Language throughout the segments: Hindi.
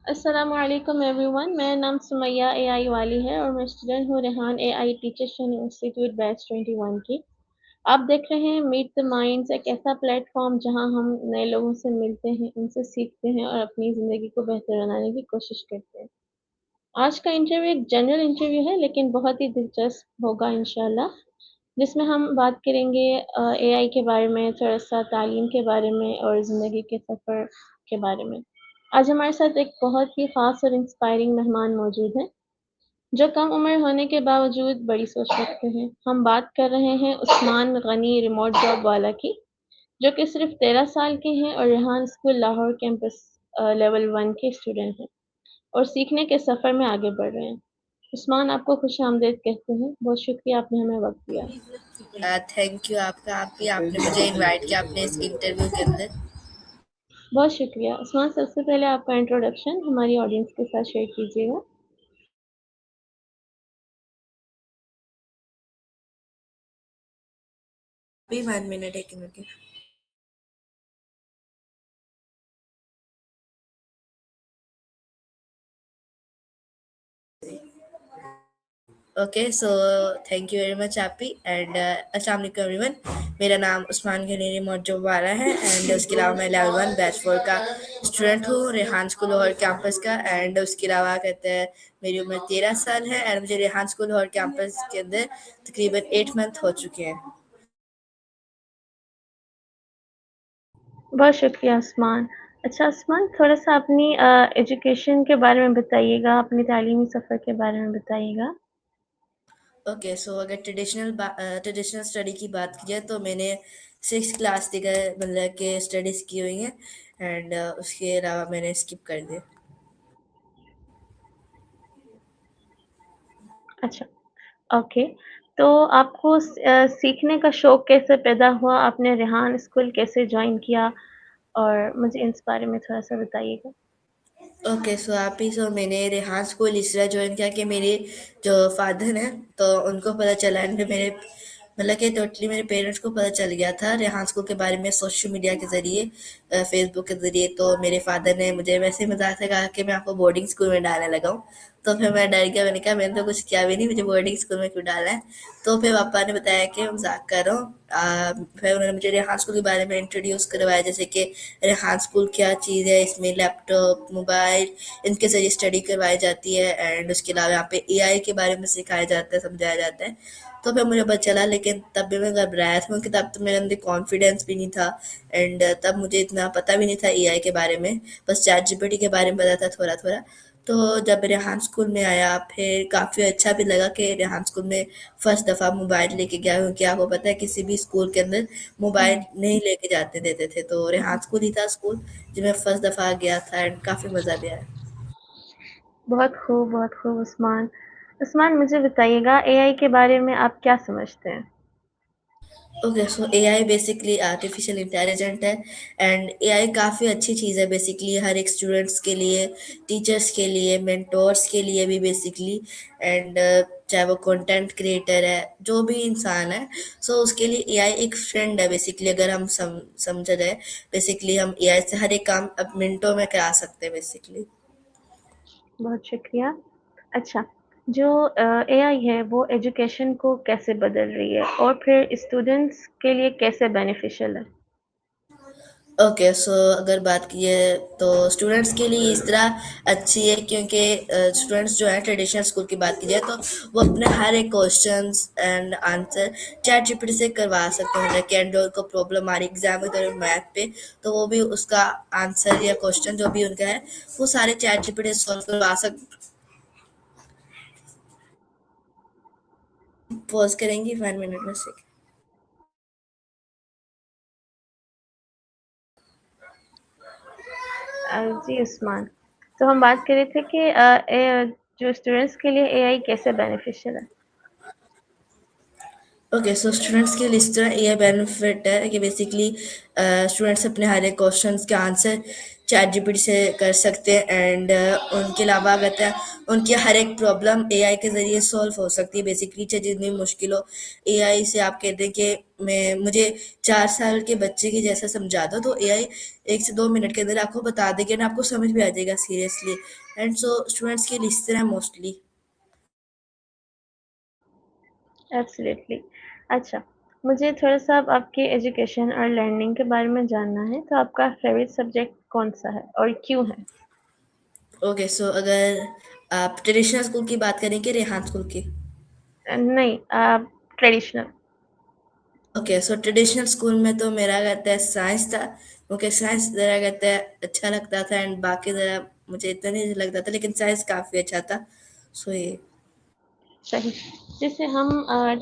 अस्सलामुअलैकुम एवरीवन, मेरा नाम सुमैया एआई वाली है और मैं स्टूडेंट हूँ Rehan AI teachers training institute batch 21 की। आप देख रहे हैं मीट द माइंड्स, एक ऐसा प्लेटफॉर्म जहां हम नए लोगों से मिलते हैं, उनसे सीखते हैं और अपनी ज़िंदगी को बेहतर बनाने की कोशिश करते हैं। आज का इंटरव्यू एक जनरल इंटरव्यू है लेकिन बहुत ही दिलचस्प होगा इंशाल्लाह, जिसमें हम बात करेंगे एआई के बारे में, थोड़ा-सा तालीम के बारे में और ज़िंदगी के सफ़र के बारे में। आज हमारे साथ एक बहुत ही ख़ास और इंस्पायरिंग मेहमान मौजूद हैं, जो कम उम्र होने के बावजूद बड़ी सोच रखते हैं। हम बात कर रहे हैं उस्मान गनी रिमोट जॉब वाला की, जो कि सिर्फ़ 13 साल के हैं और Rehan school Lahore campus level 1 के स्टूडेंट हैं और सीखने के सफ़र में आगे बढ़ रहे हैं। उस्मान आपको खुशामदीद कहते हैं। बहुत शुक्रिया आपने हमें वक़्त दिया। थैंक यू आपका आप भी आपने मुझे इनवाइट किया अपने इस इंटरव्यू के अंदर। बहुत शुक्रिया। उस्मान सबसे पहले आपका इंट्रोडक्शन हमारी ऑडियंस के साथ शेयर कीजिएगा। भी 1 minute 1 minute. Okay so thank you very much आपी एंड अस्सलाम वालेकुम एवरीवन। मेरा नाम उस्मान गनीरी मौजूद वाला है एंड उसके अलावा मैं लेवल 1 बैच 4 का स्टूडेंट हूँ रेहान स्कूल लाहौर कैंपस का। एंड उसके अलावा कहते हैं मेरी उम्र 13 साल है एंड मुझे रेहान स्कूल लाहौर कैंपस के अंदर तकरीबन 8 मंथ हो चुके हैं। बहुत शुक्रिया उस्मान। अच्छा उस्मान, थोड़ा-सा अपनी एजुकेशन के बारे में बताइएगा, अपनी तालीमी सफ़र के बारे में बताइएगा। ओके सो अगर ट्रेडिशनल स्टडी की बात की जाए तो मैंने 6 क्लास तक मतलब के स्टडीज़ की हुई हैं एंड उसके अलावा मैंने स्किप कर दिया। अच्छा, ओके। तो आपको सीखने का शौक कैसे पैदा हुआ? आपने रेहान स्कूल कैसे जॉइन किया? और मुझे इस बारे में थोड़ा-सा बताइएगा। ओके सो आप ही सो मैंने रेहान स्कूल इसलिए ज्वाइन किया कि मेरे जो फादर हैं तो उनको पता चला एंड मेरे मतलब कि टोटली मेरे पेरेंट्स को पता चल गया था रेहान स्कूल के बारे में सोशल मीडिया के ज़रिए, फेसबुक के ज़रिए। तो मेरे फादर ने मुझे वैसे ही मजाक से कहा कि मैं आपको बोर्डिंग स्कूल में डालने लगा हूँ। तो फिर मैं डर गया, मैंने कहा मैंने तो कुछ किया भी नहीं, मुझे बोर्डिंग स्कूल में क्यों डाला है। तो फिर पापा ने बताया कि मैं मजाक कर रहा हूँ। फिर उन्होंने मुझे रेहान स्कूल के बारे में इंट्रोड्यूस करवाया, जैसे कि रेहान स्कूल क्या चीज़ है, इसमें लैपटॉप मोबाइल इनके ज़रिए स्टडी करवाई जाती है एंड उसके अलावा यहाँ पे एआई के बारे में सिखाया जाता है, समझाया जाता है। तो फिर मुझे पता चला, लेकिन तब भी मैं घबराया था क्योंकि तब तो मेरे अंदर कॉन्फिडेंस भी नहीं था एंड तब मुझे इतना पता भी नहीं था एआई के बारे में, बस चैट जीपीटी के बारे में पता था थोड़ा थोड़ा। तो जब रेहान स्कूल में आया फिर काफ़ी अच्छा भी लगा कि रेहान स्कूल में फर्स्ट दफ़ा मोबाइल लेके गया, क्योंकि आपको पता है किसी भी स्कूल के अंदर मोबाइल नहीं लेके जाते देते थे। तो रेहान स्कूल ही था स्कूल जिसमें फर्स्ट दफ़ा गया था एंड काफ़ी मज़ा भी आया। बहुत खूब उस्मान। उस्मान मुझे बताइएगा एआई के बारे में आप क्या समझते हैं? Okay so AI basically artificial intelligent है एंड एआई काफ़ी अच्छी चीज़ है बेसिकली हर एक स्टूडेंट्स के लिए, टीचर्स के लिए, मेंटोर्स के लिए भी बेसिकली। एंड चाहे वो कंटेंट क्रिएटर है, जो भी इंसान है, सो उसके लिए एआई एक फ्रेंड है बेसिकली। अगर हम समझा जाए, बेसिकली हम एआई से हर एक काम अब मिनटों में करा सकते हैं बेसिकली। बहुत शुक्रिया। अच्छा, जो एआई है वो एजुकेशन को कैसे बदल रही है और फिर स्टूडेंट्स के लिए कैसे बेनिफिशियल है? ओके सो अगर बात की है तो स्टूडेंट्स के लिए इस तरह अच्छी है, क्योंकि स्टूडेंट्स जो है ट्रेडिशनल स्कूल की बात की जाए तो वो अपने हर एक questions and answer chat GPT से करवा सकते हैं। लाइक एंड को प्रॉब्लम आ रही एग्जाम के दौरान मैथ पे, तो वो भी उसका आंसर या क्वेश्चन जो भी उनका है वो सारे चैट जीपीटी से सॉल्व करवा सकते। पॉज करेंगी 1 मिनट में से। जी उस्मान, तो हम बात कर रहे थे कि जो स्टूडेंट्स के लिए एआई कैसे बेनिफिशियल है? ओके सो स्टूडेंट्स के लिए इस तरह ये बेनिफिट है कि बेसिकली स्टूडेंट्स अपने हर एक क्वेश्चंस के आंसर चैट जीपीटी से कर सकते हैं। एंड उनके अलावा कहते हैं उनकी हर एक प्रॉब्लम एआई के ज़रिए सॉल्व हो सकती है। बेसिकली चाहे जितनी मुश्किल हो, एआई से आप कहते हैं कि मैं मुझे 4 साल के बच्चे की जैसा समझा दो तो एआई 1 से 2 मिनट के अंदर आपको बता देगा ना, आपको समझ में आ जाएगा सीरियसली। एंड सो स्टूडेंट्स के लिए इस तरह मोस्टली। एब्सोल्युटली। अच्छा, मुझे थोड़ा-सा अब आपके एजुकेशन और लर्निंग के बारे में जानना है, तो आपका फ़ेवरेट सब्जेक्ट कौन-सा है और क्यों है? ओके, सो अगर आप ट्रेडिशनल स्कूल की बात करें कि रेहान स्कूल की? नहीं, ट्रेडिशनल। ओके, सो ट्रेडिशनल स्कूल में तो मेरा कहता है साइंस था, क्योंकि साइंस ज़रा कहता है अच्छा लगता था। एंड बाकी ज़रा मुझे इतना नहीं लगता था, लेकिन साइंस काफ़ी अच्छा था। सो ये। सही। जैसे हम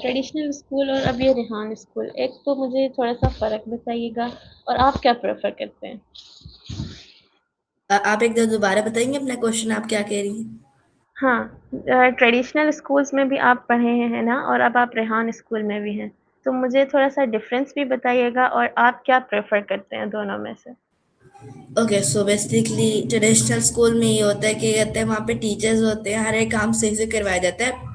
ट्रेडिशनल स्कूल और अब ये रेहान स्कूल, एक तो मुझे थोड़ा-सा फ़र्क बताइएगा और आप क्या प्रेफ़र करते हैं? आप एक दोबारा बताएंगे अपना क्वेश्चन, आप क्या कह रही हैं? हाँ, ट्रेडिशनल स्कूल्स में भी आप पढ़े हैं ना और अब आप रेहान स्कूल में भी हैं। तो मुझे थोड़ा-सा डिफ़रेंस भी बताइएगा और आप क्या प्रेफ़र करते हैं दोनों में से? Okay, so basically traditional school में ये होता है कि कहते हैं वहाँ पे टीचर्स होते हैं, हर एक काम सही से करवाया जाता है।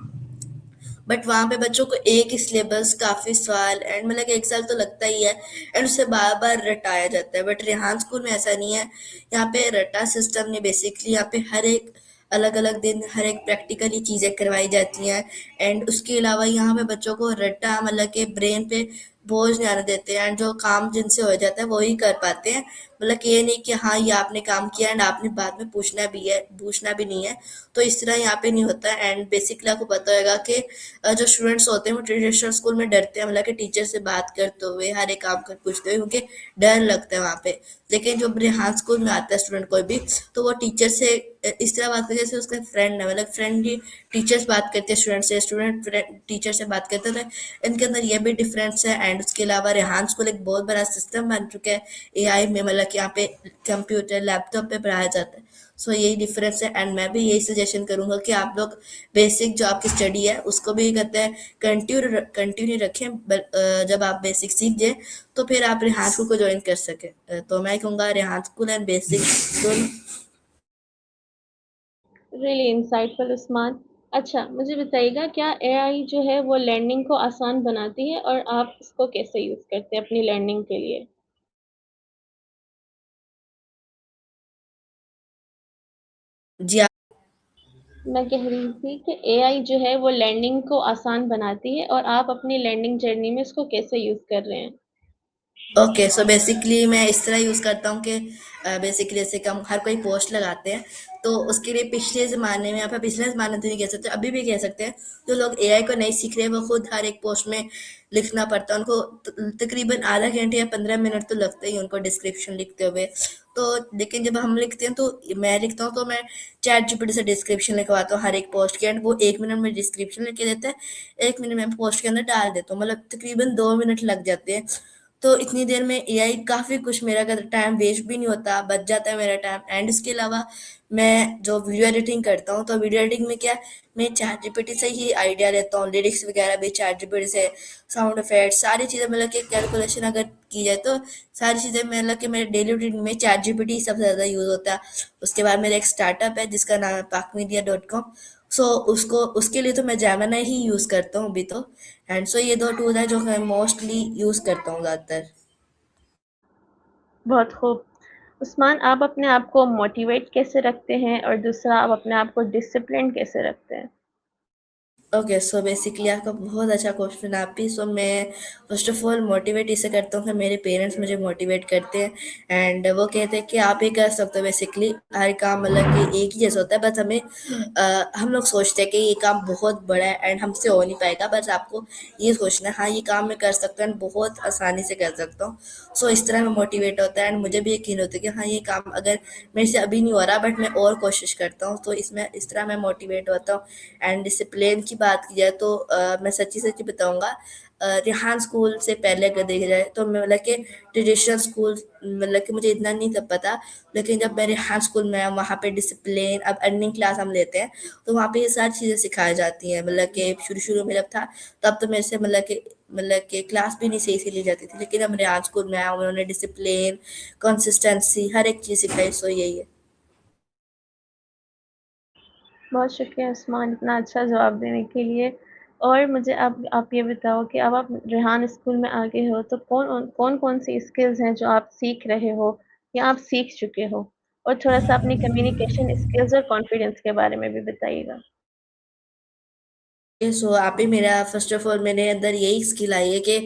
बट वहाँ पे बच्चों को एक ही सिलेबस, काफ़ी सवाल, एंड मतलब 1 साल तो लगता ही है। एंड उसे बार बार रटाया जाता है। बट रेहान स्कूल में ऐसा नहीं है। यहाँ पे रटा सिस्टम नहीं, बेसिकली यहाँ पे हर एक अलग अलग दिन हर एक प्रैक्टिकली चीज़ें करवाई जाती हैं। एंड उसके अलावा यहाँ पे बच्चों को रट्टा मतलब के ब्रेन पे बोझ नहीं आने देते हैं। एंड जो काम जिनसे हो जाता है वही कर पाते हैं। मतलब कि ये नहीं कि हाँ ये आपने काम किया एंड आपने बाद में पूछना भी नहीं है। तो इस तरह यहाँ पे नहीं होता है। एंड बेसिकली आपको पता होगा कि जो स्टूडेंट्स होते हैं वो ट्रेडिशनल स्कूल में डरते हैं, मतलब कि टीचर से बात करते हुए, हर एक काम कर पूछते हुए, क्योंकि डर लगता है वहाँ पे। लेकिन जो रेहान स्कूल में आता है स्टूडेंट कोई भी, तो वो टीचर से इस तरह बात करते हैं जैसे उसका फ्रेंड है। मतलब फ्रेंडली टीचर्स बात करते हैं स्टूडेंट से, स्टूडेंट टीचर से बात करते थे। इनके अंदर ये भी डिफरेंस है। एंड उसके अलावा रेहान स्कूल एक बहुत बड़ा सिस्टम बन चुका है एआई में, मतलब कि यहाँ पे कंप्यूटर लैपटॉप पे पढ़ाया जाता है। सो यही डिफरेंस है। एंड मैं भी यही सजेशन करूंगा कि आप लोग बेसिक जो आपकी स्टडी है उसको भी कहते हैं कंटिन्यू रखें। जब आप बेसिक सीख जाए तो फिर आप रेहान स्कूल को ज्वाइन कर सके। तो मैं कहूँगा Rehan school and basic school. Really insightful Usman. अच्छा, मुझे बताइएगा क्या एआई जो है वो लर्निंग को आसान बनाती है और आप इसको कैसे यूज़ करते हैं अपनी लर्निंग के लिए? जी। मैं कह रही थी कि एआई जो है वो लर्निंग को आसान बनाती है और आप अपनी लर्निंग जर्नी में इसको कैसे यूज़ कर रहे हैं? ओके, सो बेसिकली मैं इस तरह यूज़ करता हूँ कि बेसिकली जैसे कि हम हर कोई पोस्ट लगाते हैं, तो उसके लिए पिछले ज़माने में, आप पिछले ज़माने तो नहीं कह सकते, अभी भी कह सकते हैं, जो लोग एआई को नहीं सीख रहे वो खुद हर एक पोस्ट में लिखना पड़ता है उनको। तकरीबन आधा घंटे या 15 मिनट तो लगते ही उनको डिस्क्रिप्शन लिखते हुए। तो लेकिन जब हम लिखते हैं तो मैं लिखता हूँ तो मैं चैट जीपीटी से डिस्क्रिप्शन लिखवाता हूँ हर एक पोस्ट के। एंड वो 1 मिनट में डिस्क्रिप्शन लिख के देता है, 1 मिनट में पोस्ट के अंदर डाल देता हूँ, मतलब तकरीबन 2 मिनट लग जाते हैं। तो इतनी देर में एआई काफ़ी कुछ, मेरा का टाइम वेस्ट भी नहीं होता, बच जाता है मेरा टाइम। एंड इसके अलावा मैं जो वीडियो एडिटिंग करता हूँ, तो वीडियो एडिटिंग में क्या, मैं चैट जीपीटी से ही आइडिया लेता हूँ, लिरिक्स वगैरह भी चैट जीपीटी से, साउंड इफेक्ट्स सारी चीज़ें, मतलब कि कैलकुलेशन अगर की जाए तो सारी चीज़ें, मतलब कि मेरे डेली रूटीन में चैट जीपीटी सबसे ज़्यादा यूज़ होता है। उसके बाद मेरा एक स्टार्टअप है जिसका नाम है pakmedia.com। सो उसको उसके लिए तो मैं जेमिनी ही यूज़ करता हूँ अभी तो। एंड सो ये दो टूल है जो मैं मोस्टली यूज़ करता हूँ ज़्यादातर। बहुत खूब। उस्मान, आप अपने आप को मोटिवेट कैसे रखते हैं और दूसरा आप अपने आप को डिसिप्लिन्ड कैसे रखते हैं? ओके, सो बेसिकली आपका बहुत अच्छा क्वेश्चन है। आप भी, सो मैं फर्स्ट ऑफ ऑल मोटिवेट इसे करता हूँ कि मेरे पेरेंट्स मुझे मोटिवेट करते हैं। एंड वो कहते हैं कि आप ही कर सकते हो। बेसिकली हर काम मतलब कि एक ही जैसा होता है, बस हमें हम लोग सोचते हैं कि ये काम बहुत बड़ा है एंड हमसे हो नहीं पाएगा। बस आपको ये सोचना है हाँ ये काम मैं कर सकता हूँ एंड बहुत आसानी से कर सकता हूँ। सो इस तरह मैं मोटिवेट होता है। एंड मुझे भी यकीन होता है कि हाँ ये काम अगर मेरे से अभी नहीं हो रहा बट मैं और कोशिश करता हूँ, तो इसमें इस तरह मैं मोटिवेट होता हूँ। एंड डिसिप्लिन की बात की जाए तो मैं सच्ची सच्ची बताऊंगा, रेहान स्कूल से पहले अगर देखा जाए तो मैं मतलब कि ट्रेडिशनल स्कूल मतलब कि मुझे इतना नहीं तब पता, लेकिन जब मैं रेहान स्कूल में आया वहाँ पे डिसिप्लिन, अब अर्निंग क्लास हम लेते हैं तो वहाँ पे ये सारी चीज़ें सिखाई जाती हैं। मतलब कि शुरू शुरू में जब था तब तो मेरे से मतलब कि क्लास भी नहीं सही से ली जाती थी, लेकिन अब रेहान स्कूल में आया उन्होंने डिसिप्लिन, कंसिस्टेंसी हर एक चीज़ सिखाई, सो यही है। बहुत शुक्रिया उस्मान इतना अच्छा जवाब देने के लिए। और मुझे आप ये बताओ कि अब आप रेहान स्कूल में आ गए हो तो कौन कौन सी स्किल्स हैं जो आप सीख रहे हो या आप सीख चुके हो? और थोड़ा-सा अपनी कम्युनिकेशन स्किल्स और कॉन्फिडेंस के बारे में भी बताइएगा। सो आप ही मेरा फर्स्ट ऑफ ऑल मेरे अंदर यही स्किल आई है कि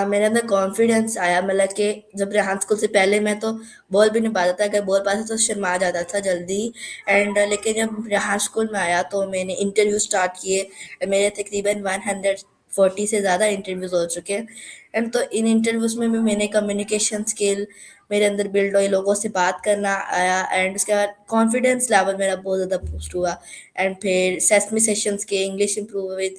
मेरे अंदर कॉन्फिडेंस आया। मतलब कि जब रेहान स्कूल से पहले मैं तो बोल भी नहीं पाता था, अगर बोल पाता तो शर्मा जाता था जल्दी। एंड लेकिन जब रेहान स्कूल में आया तो मैंने इंटरव्यू स्टार्ट किए। मेरे तकरीबन 140 से ज़्यादा इंटरव्यूज़ हो चुके हैं। एंड तो इन इंटरव्यूज़ में भी मैंने कम्युनिकेशन स्किल मेरे अंदर बिल्ड हुई, लोगों से बात करना आया। एंड उसके बाद कॉन्फिडेंस लेवल मेरा बहुत ज़्यादा बूस्ट हुआ। एंड फिर सेसमी सेशंस के इंग्लिश इंप्रूव हुई।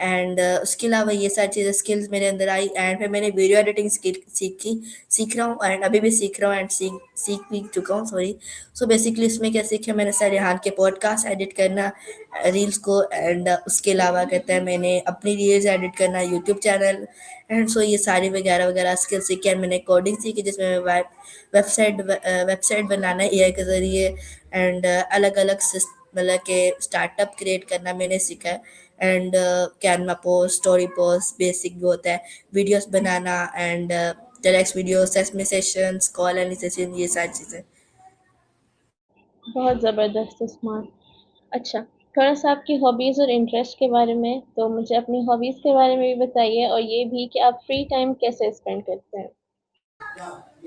एंड उसके अलावा ये सारी चीज़ें स्किल्स मेरे अंदर आई। एंड फिर मैंने वीडियो एडिटिंग स्किल सीखी, सीख रहा हूँ एंड अभी भी सीख रहा हूँ एंड सीख सीख भी चुका हूँ, सॉरी। सो बेसिकली इसमें क्या सीखा मैंने, सर रिहान के पॉडकास्ट एडिट करना, रील्स को। एंड उसके अलावा कहते हैं मैंने अपनी रील्स एडिट करना, यूट्यूब चैनल। एंड सो ये सारी वगैरह वगैरह स्किल सीखी। एंड मैंने कोडिंग सीखी जिसमें मैं वेबसाइट बनाना एआई के ज़रिए। एंड अलग अलग मतलब कि स्टार्टअप क्रिएट करना मैंने सीखा है। And Canva post, story post basic भी होता है, videos banana. And telex video, sesame sessions, call and session, ये सारी चीज़ें। बहुत ज़बरदस्त उस्मान। अच्छा, थोड़ा-सा आपकी हॉबीज़ और इंटरेस्ट के बारे में, तो मुझे अपनी हॉबीज़ के बारे में भी बताइए और ये भी कि आप फ्री टाइम कैसे स्पेंड करते हैं?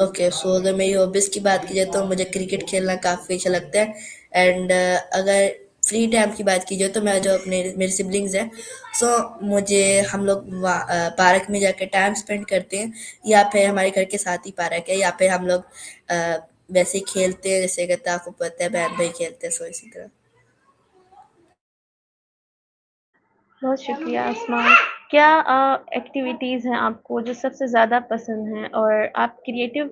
ओके, सो अगर मेरी हॉबीज़ की बात की जाए तो मुझे क्रिकेट खेलना काफ़ी अच्छा लगता है। एंड अगर फ्री टाइम की बात की जाए तो मैं जो अपने मेरे सिबलिंग्स हैं, सो मुझे हम लोग पार्क में जाकर टाइम स्पेंड करते हैं, या फिर हमारे घर के साथ ही पार्क है, या फिर हम लोग अ, वैसे ही खेलते हैं जैसे कहते हैं, आपको पता है बहन भाई खेलते हैं, सो इसी तरह। बहुत शुक्रिया उस्मान। क्या एक्टिविटीज़ हैं आपको जो सबसे ज़्यादा पसंद हैं और आप क्रिएटिव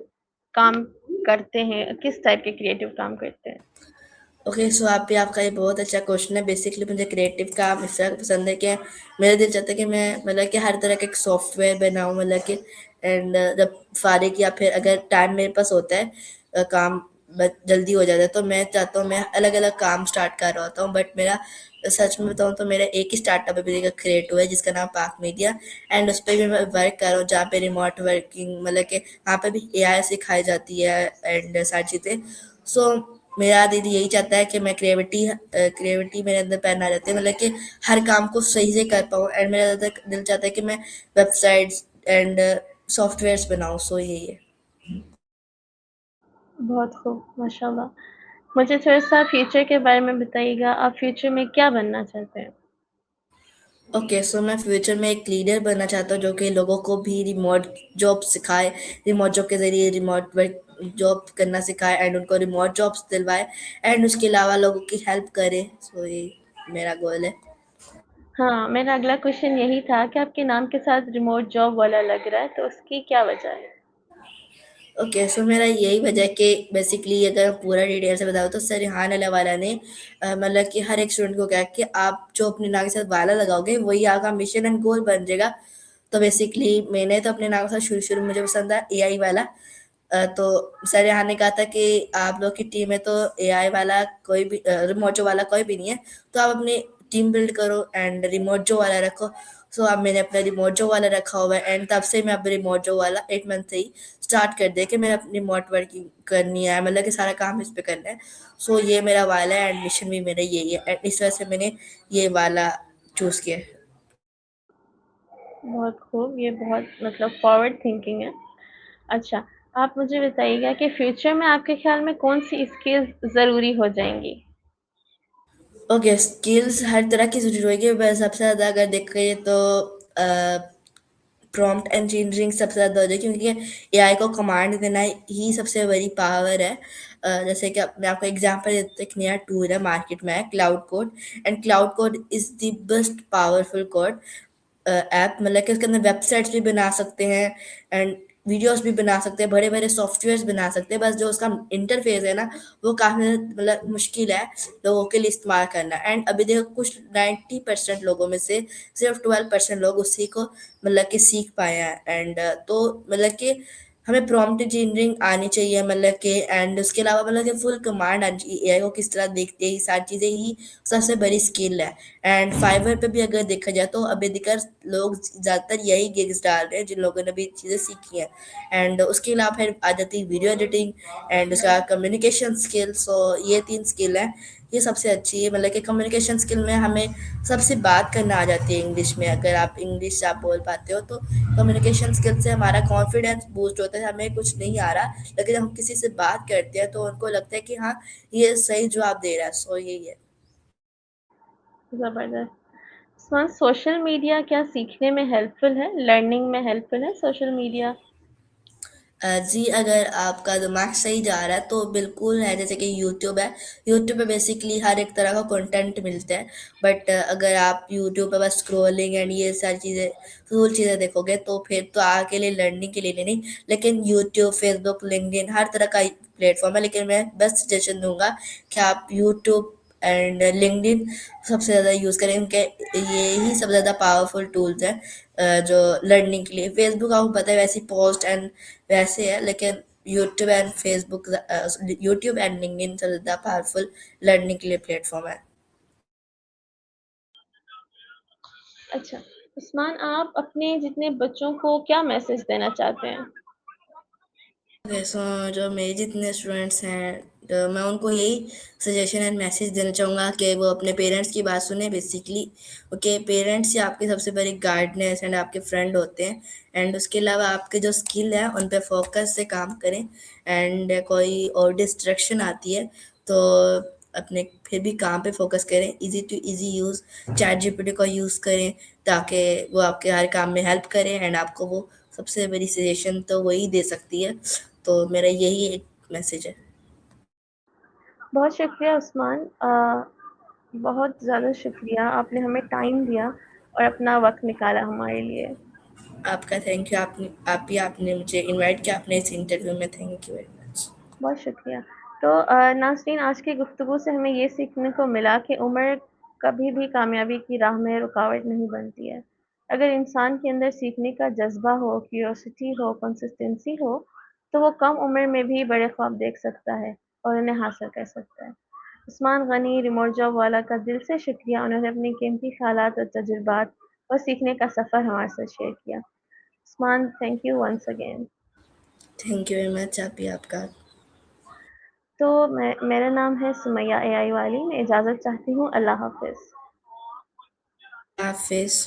काम करते हैं, किस टाइप के क्रिएटिव काम करते हैं? ओके, सो आप भी आपका ये बहुत अच्छा क्वेश्चन है। बेसिकली मुझे क्रिएटिव काम इस तरह पसंद है कि मेरा दिल चाहता है कि मैं मतलब कि हर तरह का एक सॉफ्टवेयर बनाऊँ, मतलब कि। एंड जब फारिग या फिर अगर टाइम मेरे पास होता है, काम जल्दी हो जाता है, तो मैं चाहता हूँ मैं अलग अलग काम स्टार्ट कर रहा होता हूँ। बट मेरा सच में बताऊँ तो मेरा एक ही स्टार्टअप अभी तक क्रिएट हुआ है जिसका नाम पाक मीडिया। एंड उस पर भी मैं वर्क कर रहा हूँ, जहाँ पे रिमोट वर्किंग मतलब कि वहाँ पे भी एआई सिखाई जाती है एंड सारी चीज़ें। सो मेरा दिल यही चाहता है कि मैं क्रिएटिविटी मेरे अंदर पैदा आ जाती है, मतलब कि हर काम को सही से कर पाऊँ। एंड मेरा ज़्यादा दिल चाहता है कि मैं वेबसाइट्स एंड सॉफ्टवेयर्स बनाऊँ, सो यही है। बहुत खूब, माशाल्लाह। मुझे थोड़ा-सा फ्यूचर के बारे में बताइएगा, आप फ्यूचर में क्या बनना चाहते हैं? ओके, सो मैं फ्यूचर में एक लीडर बनना चाहता हूँ जो कि लोगों को भी रिमोट जॉब सिखाए, रिमोट जॉब के ज़रिए रिमोट वर्क जॉब करना सिखाए एंड उनको रिमोट जॉब्स दिलवाए। एंड उसके अलावा लोगों की हेल्प करे, सो ये मेरा गोल है। हाँ, मेरा अगला क्वेश्चन यही था कि आपके नाम के साथ रिमोट जॉब वाला लग रहा है, तो उसकी क्या वजह है? ओके, सो मेरा यही वजह है कि बेसिकली अगर पूरा डिटेल से बताऊँ तो सर रिहान अल्लाह ने मतलब कि हर एक स्टूडेंट को कहा कि आप जो अपने नाम के साथ वाला लगाओगे वही आपका मिशन एंड गोल बन जाएगा। तो बेसिकली मैंने तो अपने नाम के साथ शुरू शुरू में मुझे पसंद था एआई वाला। तो सर रिहान ने कहा था कि आप लोग की टीम में तो एआई वाला कोई भी रिमोट जो वाला कोई भी नहीं है, तो आप अपनी टीम बिल्ड करो एंड रिमोट जो वाला रखो। सो अब मैंने अपना रिमोट जो वाला रखा हुआ है एंड तब से मैं अब रिमोट जो वाला 8 मंथ से ही स्टार्ट कर दिया कि मैंने अपनी रिमोट वर्किंग करनी है, मतलब कि सारा काम इस पे करना है। सो ये मेरा वाला है एंड मिशन भी मेरा यही है, एंड इस वजह से मैंने ये वाला चूज़ किया है। बहुत खूब, ये बहुत मतलब फॉरवर्ड थिंकिंग है। अच्छा, आप मुझे बताइएगा कि फ्यूचर में आपके ख़्याल में कौन-सी स्किल्स ज़रूरी हो जाएँगी? ओके, स्किल्स हर तरह की ज़रूरी होगी, पर सबसे ज़्यादा अगर देखिए तो प्रॉम्प्ट इंजीनियरिंग सबसे ज़्यादा हो जाए, क्योंकि एआई को कमांड देना ही सबसे बड़ी पावर है। जैसे कि मैं आपको एग्जांपल देती हूँ, एक नया टूल है मार्केट में है cloud code. And cloud code is the best powerful code app, मतलब कि उसके अंदर वेबसाइट्स भी बना सकते हैं एंड वीडियोस भी बना सकते हैं, बड़े बड़े सॉफ्टवेयर्स बना सकते हैं। बस जो उसका इंटरफेस है ना, वो काफ़ी मतलब मुश्किल है लोगों के लिए इस्तेमाल करना। एंड अभी देखो कुछ 90% लोगों में से सिर्फ 12% लोग उसी को मतलब कि सीख पाए हैं। एंड तो मतलब कि हमें प्रॉम्प्ट इंजीनियरिंग आनी चाहिए, मतलब कि एंड उसके अलावा मतलब कि फुल कमांड आनी चाहिए एआई को किस तरह देखते हैं, ये सारी चीज़ें ही सबसे बड़ी स्किल है। एंड फाइवर पे भी अगर देखा जाए तो अभी दिक्कत लोग ज़्यादातर यही गिग्स डाल रहे हैं जिन लोगों ने भी चीज़ें सीखी हैं। एंड उसके अलावा फिर आ जाती है वीडियो एडिटिंग एंड उसका कम्युनिकेशन स्किल्स। तो ये 3 स्किल हैं, ये सबसे अच्छी है। मतलब कि कम्युनिकेशन स्किल में हमें सबसे बात करना आ जाती है इंग्लिश में, अगर आप इंग्लिश आप बोल पाते हो तो कम्युनिकेशन स्किल से हमारा कॉन्फिडेंस बूस्ट होता है। हमें कुछ नहीं आ रहा, लेकिन जब हम किसी से बात करते हैं तो उनको लगता है कि हाँ, ये सही जवाब दे रहा है। सो यही है। ज़बरदस्त। उस्मान, सोशल मीडिया क्या सीखने में हेल्पफुल है, लर्निंग में हेल्पफुल है सोशल मीडिया? जी, अगर आपका दिमाग सही जा रहा है तो बिल्कुल है। जैसे कि यूट्यूब है, यूट्यूब पे बेसिकली हर एक तरह का कंटेंट मिलता है। बट अगर आप यूट्यूब पे बस स्क्रॉलिंग एंड ये सारी चीज़ें फजूल चीज़ें देखोगे तो फिर तो आपके लिए लर्निंग के लिए नहीं। लेकिन यूट्यूब, फेसबुक, लिंक्डइन हर तरह का प्लेटफॉर्म है, लेकिन मैं बेस्ट सजेशन दूंगा कि आप यूट्यूब एंड लिंक्डइन सबसे ज़्यादा यूज़ करें, उनके ये ही सबसे ज़्यादा पावरफुल टूल्स हैं जो लर्निंग के लिए। फेसबुक आपको पता है वैसी पोस्ट एंड वैसे है, लेकिन YouTube and Facebook, YouTube and LinkedIn सबसे ज़्यादा पावरफुल लर्निंग के लिए प्लेटफॉर्म है। अच्छा, उस्मान, आप अपने जितने बच्चों को क्या मैसेज देना चाहते हैं? ओके, सो जो मेरे जितने स्टूडेंट्स हैं, तो मैं उनको यही सजेशन एंड मैसेज देना चाहूँगा कि वो अपने पेरेंट्स की बात सुने बेसिकली। ओके, पेरेंट्स ही आपके सबसे बड़ी गाइडनेस एंड आपके फ्रेंड होते हैं। एंड उसके अलावा आपके जो स्किल है उन पे फोकस से काम करें। एंड कोई और डिस्ट्रैक्शन आती है तो अपने फिर भी काम पे फोकस करें। Easy to easy use chat GPT का यूज़ करें ताकि वो आपके हर काम में हेल्प करे एंड आपको वो सबसे बड़ी सजेशन तो वही दे सकती है। तो मेरा यही एक मैसेज है। बहुत शुक्रिया उस्मान। बहुत ज़्यादा शुक्रिया, आपने हमें टाइम दिया और अपना वक़्त निकाला हमारे लिए। आपका थैंक यू, आपने मुझे इनवाइट किया अपने इस इंटरव्यू में। Thank you very much. बहुत शुक्रिया। तो नाज़रीन, आज की गुफ्तगू से हमें ये सीखने को मिला कि उम्र कभी भी कामयाबी की राह में रुकावट नहीं बनती है। अगर इंसान के अंदर सीखने का जज़्बा हो, क्यूरियोसिटी हो, कंसिस्टेंसी हो, तो वो कम उम्र में भी बड़े ख्वाब देख सकता है और उन्हें हासिल कर सकता है। उस्मान गनी, रिमोट जॉब वाला का दिल से शुक्रिया, उन्होंने अपने कीमती ख़्यालात और तजुर्बात और सीखने का सफ़र हमारे साथ शेयर किया। Usman, thank you once again. Thank you very much, आप भी आपका। तो मेरा नाम है सुमैया एआई वाली। मैं इजाज़त चाहती हूँ। अल्लाह हाफ़िज़। हाफिज़।